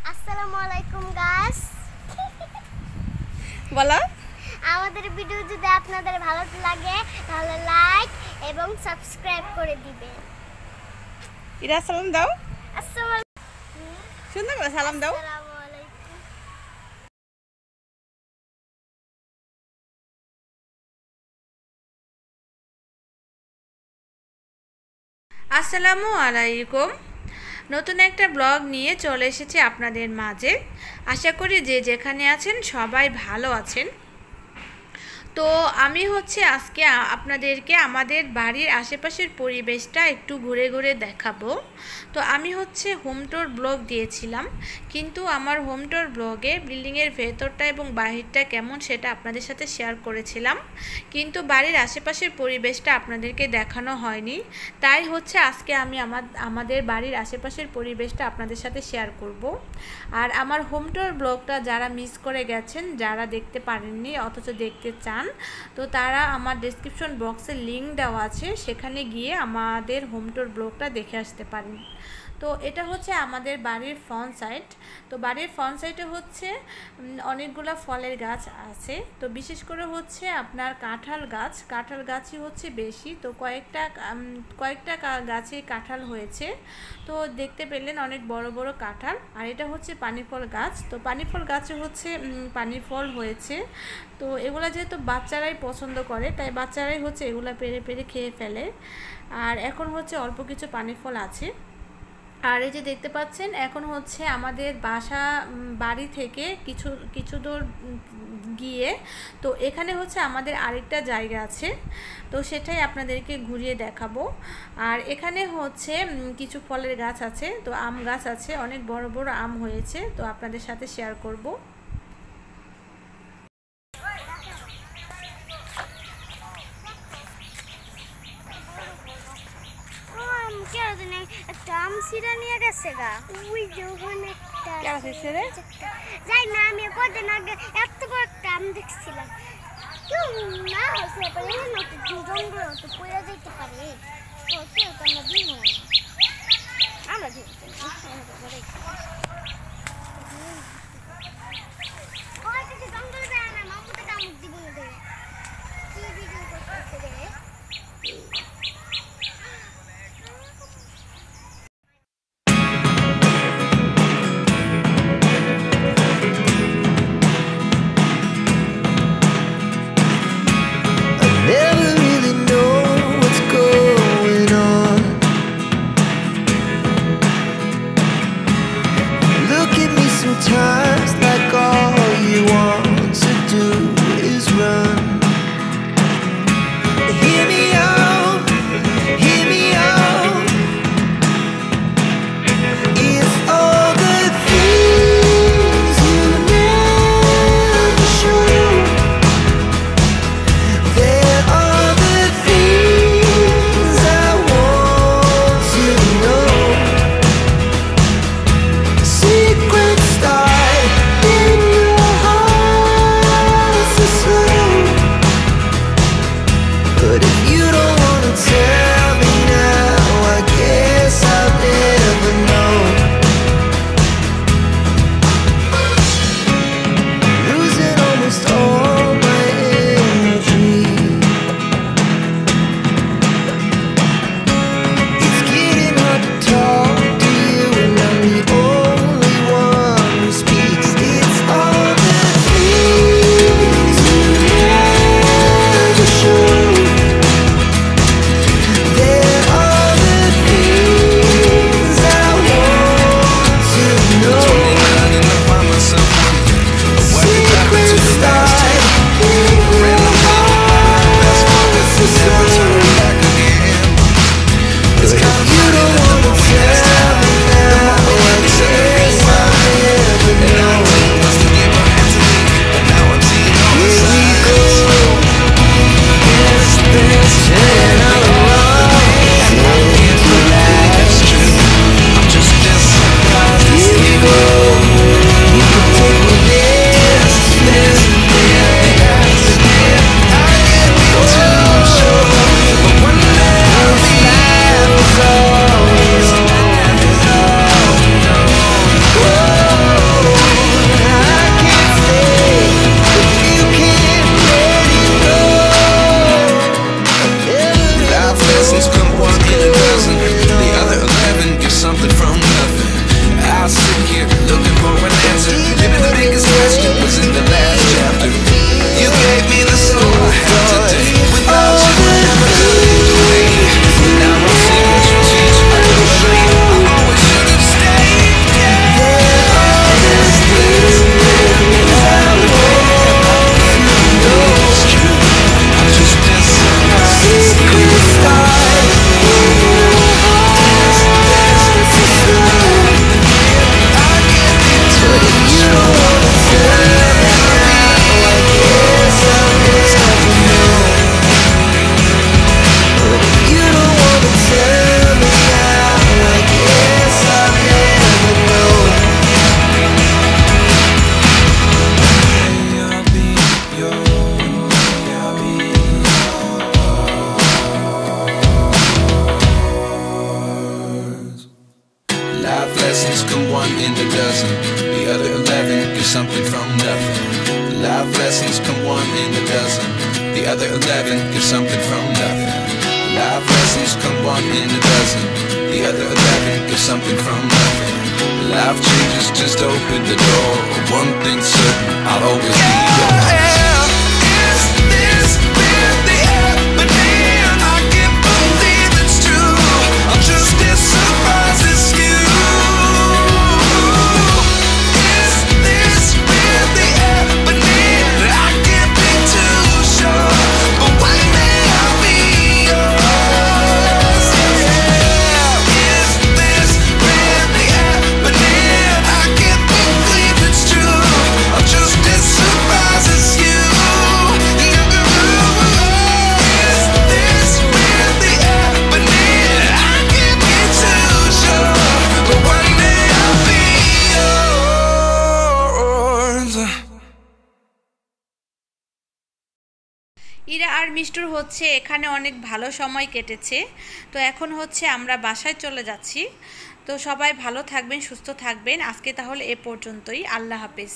আসসালামু আলাইকুম গাইস। বলো আমাদের ভিডিও যদি আপনাদের ভালো লাগে তাহলে লাইক এবং সাবস্ক্রাইব করে দিবেন। ইরা সালাম দাও, আসসালামু সুন্দর করে সালাম দাও। আলাইকুম। আসসালামু আলাইকুম। নতুন একটা ব্লগ নিয়ে চলে এসেছি আপনাদের মাঝে। আশা করি যে যেখানে আছেন সবাই ভালো আছেন। তো আমি আজকে আপনাদেরকে আমাদের বাড়ির আশেপাশের পরিবেশটা একটু ঘুরে ঘুরে দেখাবো। তো আমি হোম ট্যুর ব্লগ দিয়েছিলাম, কিন্তু আমার হোম ট্যুর ব্লগে বিল্ডিংয়ের ভেতরটা এবং বাহিরটা কেমন সেটা আপনাদের সাথে শেয়ার করেছিলাম, কিন্তু বাড়ির আশেপাশের পরিবেশটা আপনাদেরকে দেখানো হয়নি। তাই আজকে আমি আমাদের বাড়ির আশেপাশের পরিবেশটা আপনাদের সাথে শেয়ার করব। আর আমার হোম ট্যুর ব্লগটা যারা মিস করে গেছেন, যারা দেখতে পারেননি অথচ দেখতে চান, তো তারা আমার ডেসক্রিপশন বক্সে লিংক দেওয়া আছে, সেখানে গিয়ে আমাদের হোম ট্যুর ব্লগটা দেখে আসতে পারেন। তো এটা আমাদের বাড়ির ফ্রন্ট সাইড। তো বাড়ির ফ্রন্ট সাইডে অনেকগুলো ফলের গাছ আছে। তো বিশেষ করে আপনার কাঁঠাল গাছই বেশি। তো কয়েকটা গাছে কাঁঠাল হয়েছে। তো দেখতে পেলেন অনেক বড় বড় কাঁঠাল। আর এটা পানি ফল গাছ। তো পানি ফল গাছে পানি ফল হয়েছে। তো এগুলা যেহেতু বাচ্চারাই পছন্দ করে, তাই বাচ্চারাই এগুলা পেরে পেরে খেয়ে ফেলে। আর এখন অল্প কিছু পানি ফল আছে। আর এই যে দেখতে পাচ্ছেন, এখন আমাদের বাড়ি থেকে কিছু দূর গিয়ে, তো এখানে আমাদের আরেকটা জায়গা আছে। তো সেটাই আপনাদেরকে ঘুরিয়ে দেখাবো। আর এখানে কিছু ফলের গাছ আছে, তো আম গাছ আছে, অনেক বড় বড় আম হয়েছে। তো আপনাদের সাথে শেয়ার করব। একটা আম সিরা নিয়ে গেছে গা, ওই যে ওখানে একটা যাই না, আমি কদিন আগে এত বড় একটা আম দেখছিলাম। কেউ না হচ্ছে পারে না, তো জঙ্গল তো পড়ে যেতে পারে। তো কেউ তো আমরা দিব না, আমরা দিব জঙ্গলে যায় না, মামুতে কামড় দিব না দেবে। কি ভিডিও করতেছে রে? Never really know what's going on. one in a dozen. The other 11 get something from nothing. Life lessons come one in a dozen. The other 11 get something from nothing. Life lessons come one in a dozen. The other 11 get something from nothing. Life changes just open the door. One thing's certain, I'll always be yours. Is this really happening? I can't believe it's true. I'm just as surprised as you. Is this really happening? I can't be too sure, but one day I'll be yours. Is this really happening? I can't believe it's true. I'm just as surprised as you. Is this really happening? I can't be too sure, but one day I'll be yours. Ira আর মিষ্টুর হচ্ছে এখানে অনেক ভালো সময় কেটেছে। তো এখন হচ্ছে আমরা বাসায় চলে যাচ্ছি। তো সবাই ভালো থাকবেন, সুস্থ থাকবেন। আজকে তাহলে এ পর্যন্তই। আল্লাহ হাফেজ।